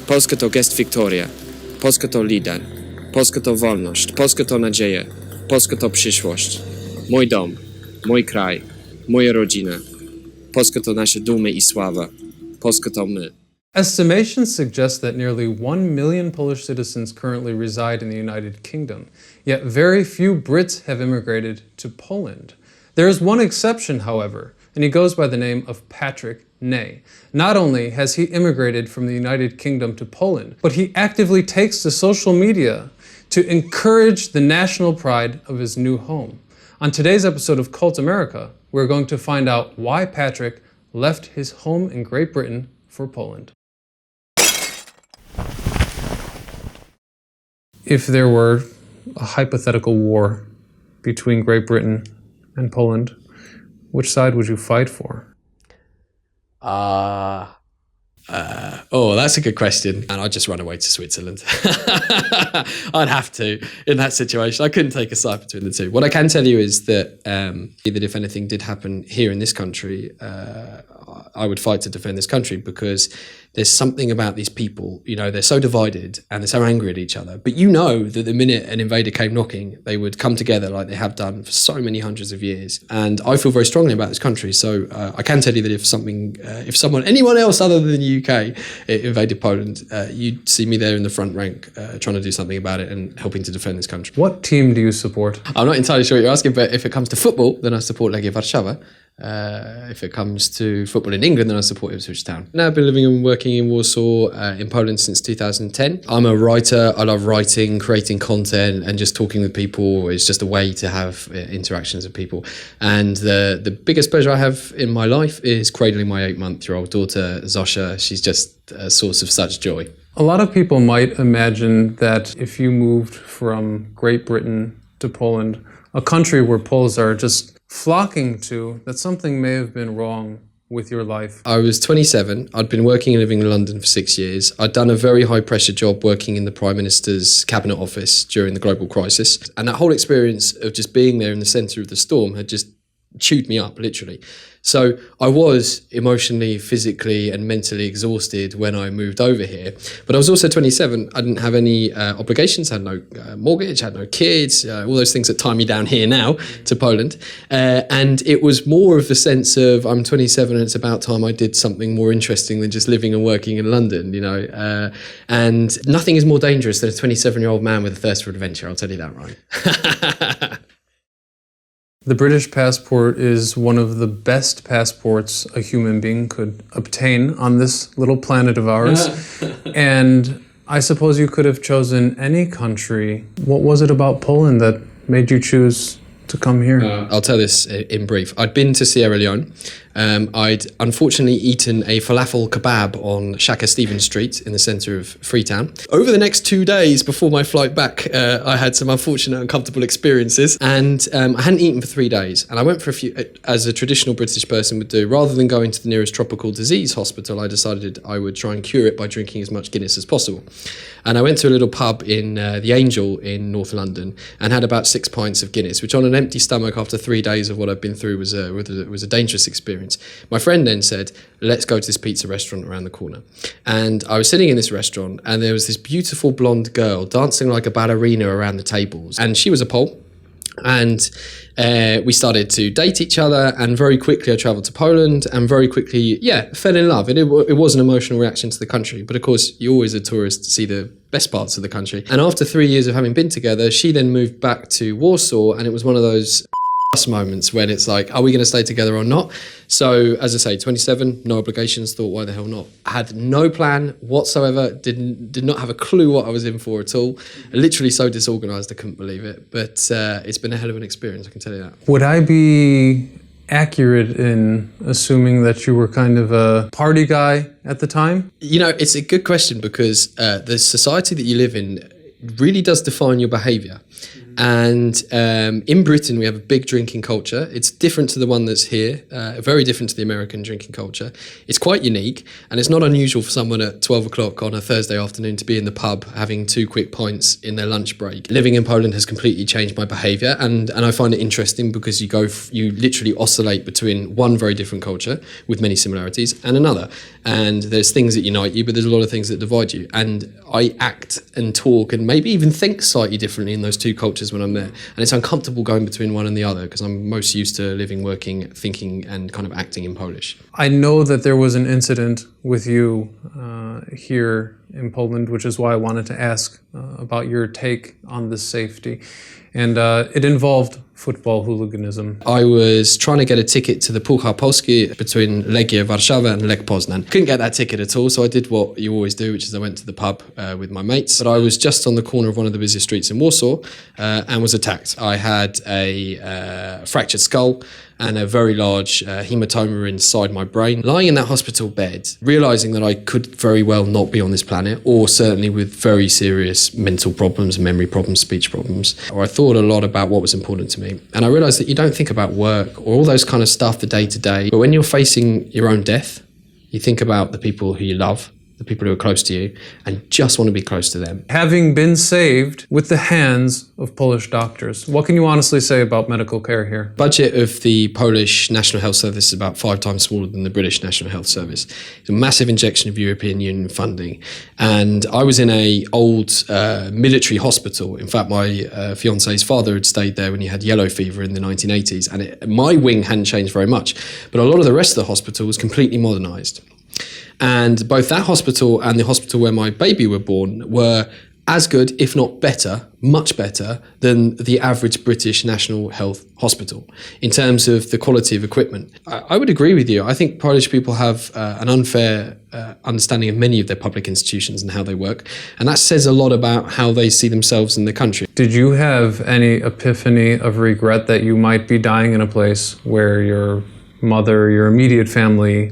Polska to gest Wiktoria. Polska to lider. Polska to wolność. Polska to nadzieję. Polska to przyszłość. Mój dom. Mój kraj. Moja rodzina. Polska to nasze dumy i sława. Polska to my. Estimations suggest that nearly 1 million Polish citizens currently reside in the United Kingdom, yet very few Brits have immigrated to Poland. There is one exception, however, and he goes by the name of Patrick Ney. Not only has he immigrated from the United Kingdom to Poland, but he actively takes to social media to encourage the national pride of his new home. On today's episode of Kult America, we're going to find out why Patrick left his home in Great Britain for Poland. If there were a hypothetical war between Great Britain and Poland, which side would you fight for? Oh, that's a good question. And I'd just run away to Switzerland. I'd have to in that situation. I couldn't take a side between the two. What I can tell you is that if anything did happen here in this country, I would fight to defend this country, because there's something about these people, you know, they're so divided and they're so angry at each other. But you know that the minute an invader came knocking, they would come together like they have done for so many hundreds of years. And I feel very strongly about this country. So I can tell you that if anyone else other than the UK invaded Poland, you'd see me there in the front rank trying to do something about it and helping to defend this country. What team do you support? I'm not entirely sure what you're asking, but if it comes to football, then I support Legia Warszawa. If it comes to football in England, then I support Ipswich Town. Now I've been living and working in Warsaw in Poland since 2010. I'm a writer. I love writing, creating content, and just talking with people. It's just a way to have interactions with people. And the biggest pleasure I have in my life is cradling my 8-month-old daughter, Zosia. She's just a source of such joy. A lot of people might imagine that if you moved from Great Britain to Poland, a country where Poles are just flocking to, that something may have been wrong with your life. I was 27. I'd been working and living in London for 6 years. I'd done a very high pressure job working in the Prime Minister's cabinet office during the global crisis. And that whole experience of just being there in the centre of the storm had just chewed me up, literally. So I was emotionally, physically and mentally exhausted when I moved over here. But I was also 27. I didn't have any obligations, had no mortgage, had no kids, all those things that tie me down here now to Poland. And it was more of the sense of I'm 27 and it's about time I did something more interesting than just living and working in London, you know. And nothing is more dangerous than a 27-year-old man with a thirst for adventure, I'll tell you that, right? The British passport is one of the best passports a human being could obtain on this little planet of ours. And I suppose you could have chosen any country. What was it about Poland that made you choose to come here? I'll tell this in brief. I'd been to Sierra Leone. I'd unfortunately eaten a falafel kebab on Shaka Stevens Street in the centre of Freetown. Over the next 2 days before my flight back, I had some unfortunate, uncomfortable experiences, and I hadn't eaten for 3 days. And I went for a few, as a traditional British person would do. Rather than going to the nearest tropical disease hospital, I decided I would try and cure it by drinking as much Guinness as possible. And I went to a little pub in the Angel in North London and had about 6 pints of Guinness, which on an empty stomach after 3 days of what I'd been through was a dangerous experience. My friend then said, let's go to this pizza restaurant around the corner. And I was sitting in this restaurant and there was this beautiful blonde girl dancing like a ballerina around the tables. And she was a Pole. And we started to date each other, and very quickly I travelled to Poland and very quickly, fell in love. It was an emotional reaction to the country, but of course you're always a tourist to see the best parts of the country. And after 3 years of having been together, she then moved back to Warsaw, and it was one of those moments when it's like, are we going to stay together or not? So as I say, 27, no obligations, thought why the hell not? I had no plan whatsoever, did not have a clue what I was in for at all. Literally so disorganized I couldn't believe it, but it's been a hell of an experience, I can tell you that. Would I be accurate in assuming that you were kind of a party guy at the time? You know, it's a good question, because the society that you live in really does define your behavior. And in Britain, we have a big drinking culture. It's different to the one that's here, very different to the American drinking culture. It's quite unique, and it's not unusual for someone at 12 o'clock on a Thursday afternoon to be in the pub having 2 quick pints in their lunch break. Living in Poland has completely changed my behaviour, and I find it interesting because you literally oscillate between one very different culture with many similarities and another. And there's things that unite you, but there's a lot of things that divide you. And I act and talk and maybe even think slightly differently in those two cultures when I'm there. And it's uncomfortable going between one and the other because I'm most used to living, working, thinking and kind of acting in Polish. I know that there was an incident with you here in Poland, which is why I wanted to ask about your take on the safety. And it involved football hooliganism. I was trying to get a ticket to the Puchar Polski between Legia Warszawa and Lech Poznan. Couldn't get that ticket at all, so I did what you always do, which is I went to the pub with my mates. But I was just on the corner of one of the busiest streets in Warsaw and was attacked. I had a fractured skull and a very large hematoma inside my brain. Lying in that hospital bed, realising that I could very well not be on this planet, or certainly with very serious mental problems, memory problems, speech problems. Or I thought a lot about what was important to me. And I realised that you don't think about work or all those kind of stuff the day to day. But when you're facing your own death, you think about the people who you love, the people who are close to you, and just want to be close to them. Having been saved with the hands of Polish doctors, what can you honestly say about medical care here? Budget of the Polish National Health Service is about 5 times smaller than the British National Health Service. It's a massive injection of European Union funding. And I was in a old military hospital. In fact, my fiance's father had stayed there when he had yellow fever in the 1980s. And my wing hadn't changed very much. But a lot of the rest of the hospital was completely modernised. And both that hospital and the hospital where my baby were born were as good, if not better, much better than the average British National Health Hospital in terms of the quality of equipment. I would agree with you. I think Polish people have an unfair understanding of many of their public institutions and how they work. And that says a lot about how they see themselves in the country. Did you have any epiphany of regret that you might be dying in a place where your mother, your immediate family,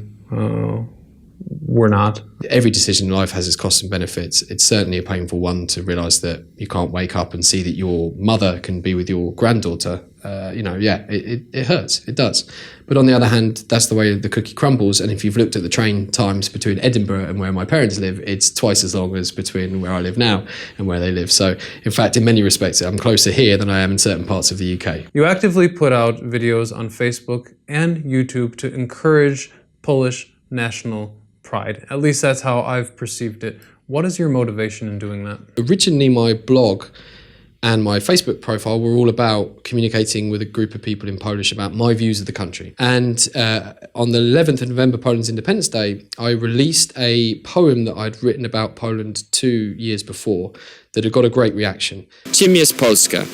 were not? Every decision in life has its costs and benefits. It's certainly a painful one to realise that you can't wake up and see that your mother can be with your granddaughter. It hurts. It does. But on the other hand, that's the way the cookie crumbles. And if you've looked at the train times between Edinburgh and where my parents live, it's twice as long as between where I live now and where they live. So, in fact, in many respects, I'm closer here than I am in certain parts of the UK. You actively put out videos on Facebook and YouTube to encourage Polish national pride. At least that's how I've perceived it. What is your motivation in doing that? Originally, my blog and my Facebook profile were all about communicating with a group of people in Polish about my views of the country. And on the 11th of November, Poland's Independence Day, I released a poem that I'd written about Poland 2 years before that had got a great reaction. Czym jest Polska?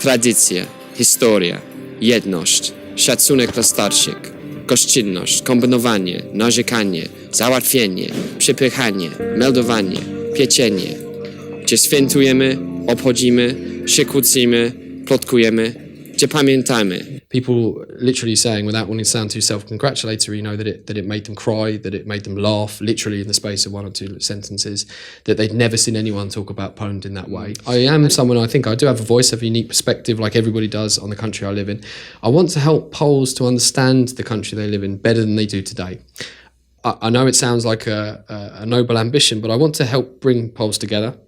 Tradycja, historia, jedność, szacunek dla starszych, gościnność, kombinowanie, narzekanie, załatwienie, przepychanie, meldowanie, pieczenie, gdzie świętujemy, obchodzimy, się kłócimy, plotkujemy, gdzie pamiętamy. People literally saying, without wanting to sound too self-congratulatory, that it made them cry, that it made them laugh, literally in the space of 1 or 2 sentences, that they'd never seen anyone talk about Poland in that way. I am someone, I think I do have a voice, have a unique perspective like everybody does on the country I live in. I want to help Poles to understand the country they live in better than they do today. I know it sounds like a noble ambition, but I want to help bring Poles together.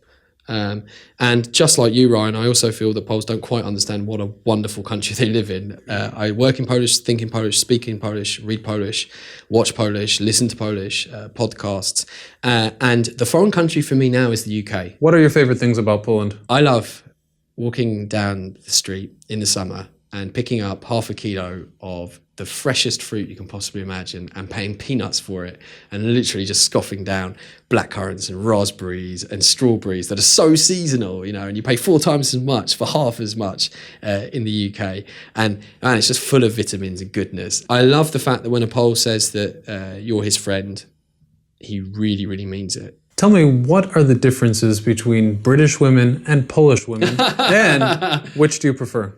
And just like you, Ryan, I also feel that Poles don't quite understand what a wonderful country they live in. I work in Polish, think in Polish, speak in Polish, read Polish, watch Polish, listen to Polish, podcasts. And the foreign country for me now is the UK. What are your favorite things about Poland? I love walking down the street in the summer and picking up half a kilo of the freshest fruit you can possibly imagine and paying peanuts for it and literally just scoffing down blackcurrants and raspberries and strawberries that are so seasonal, and you pay 4 times as much for half as much in the UK. And man, it's just full of vitamins and goodness. I love the fact that when a Pole says that you're his friend, he really, really means it. Tell me, what are the differences between British women and Polish women? And which do you prefer?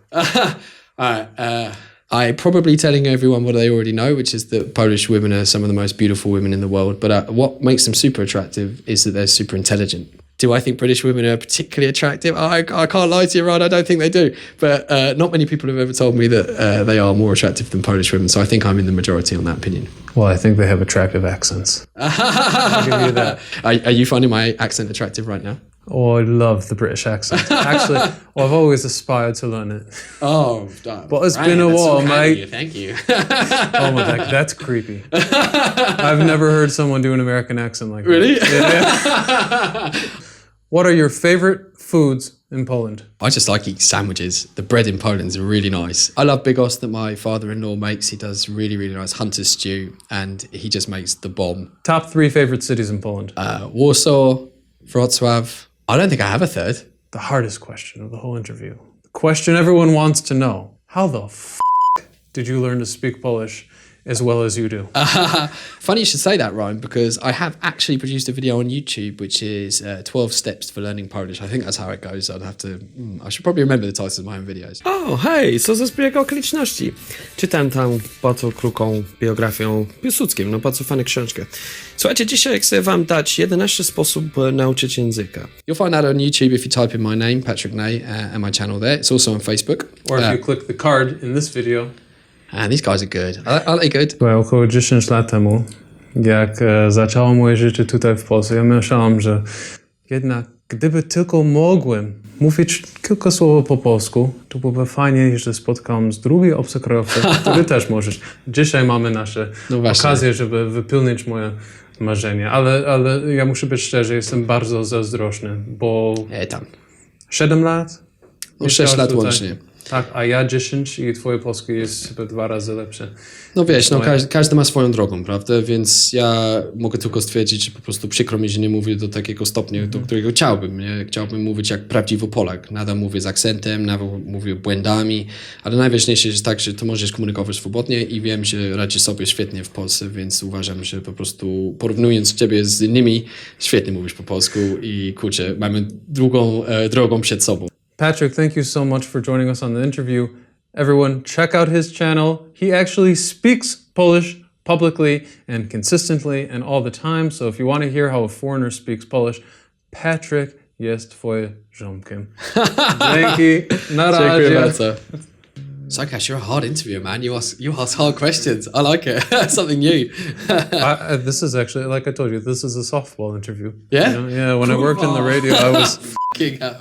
I'm probably telling everyone what they already know, which is that Polish women are some of the most beautiful women in the world. But what makes them super attractive is that they're super intelligent. Do I think British women are particularly attractive? I can't lie to you, Ryan. I don't think they do. But not many people have ever told me that they are more attractive than Polish women. So I think I'm in the majority on that opinion. Well, I think they have attractive accents. I'll give you that. Are you finding my accent attractive right now? Oh, I love the British accent. Actually, I've always aspired to learn it. Oh, but it's been a while, mate. Thank you. Oh my God, that's creepy. I've never heard someone do an American accent like that. Really? Yeah. What are your favorite foods in Poland? I just like eating sandwiches. The bread in Poland is really nice. I love bigos that my father-in-law makes. He does really, really nice hunter stew, and he just makes the bomb. Top 3 favorite cities in Poland? Warsaw, Wrocław. I don't think I have a third. The hardest question of the whole interview. The question everyone wants to know. How the did you learn to speak Polish as well as you do? Funny you should say that, Ryan, because I have actually produced a video on YouTube, which is 12 steps for learning Polish. I think that's how it goes. I'd have to... I should probably remember the titles of my own videos. O, hej, co ze zbieg okoliczności. Czytałem tam bardzo krótką biografię o Piłsudskim, no bardzo fajną książkę. Słuchajcie, dzisiaj chcę wam dać 11 sposobów nauczyć języka. You'll find that on YouTube if you type in my name, Patrick Ney, and my channel there. It's also on Facebook. Or if you click the card in this video. And these guys are good. Aren't they good? Słuchaj, około 10 lat temu, jak zaczęło moje życie tutaj w Polsce, ja myślałem, że jednak gdyby tylko mogłem mówić kilka słów po polsku, to byłoby fajnie, że spotkam z drugiej obcokrajowca, który też możesz. Dzisiaj mamy nasze okazje, żeby wypełnić moje marzenie, ale ja muszę być szczery, jestem bardzo zazdrosny, bo 7 lat? No 6 lat tutaj. łącznie. Tak, a ja 10 i twoje polskie jest chyba 2 razy lepsze. No wiesz, no każdy ma swoją drogą, prawda? Więc ja mogę tylko stwierdzić, że po prostu przykro mi, że nie mówię do takiego stopnia, do którego chciałbym. Nie? Chciałbym mówić jak prawdziwy Polak. Nadal mówię z akcentem, nadal mówię błędami, ale najważniejsze jest tak, że to możesz komunikować swobodnie i wiem, że radzisz sobie świetnie w Polsce, więc uważam, że po prostu porównując ciebie z innymi, świetnie mówisz po polsku i kurczę, mamy długą drogą przed sobą. Patrick, thank you so much for joining us on the interview. Everyone, check out his channel. He actually speaks Polish publicly and consistently and all the time. So if you want to hear how a foreigner speaks Polish, Patrick jest twoim ziomkiem. Dzięki. Na razie. Socash, you're a hard interviewer, man. You ask hard questions. I like it. Something new. This is actually, like I told you, this is a softball interview. Yeah? You know? Yeah, when I worked in the radio, I was...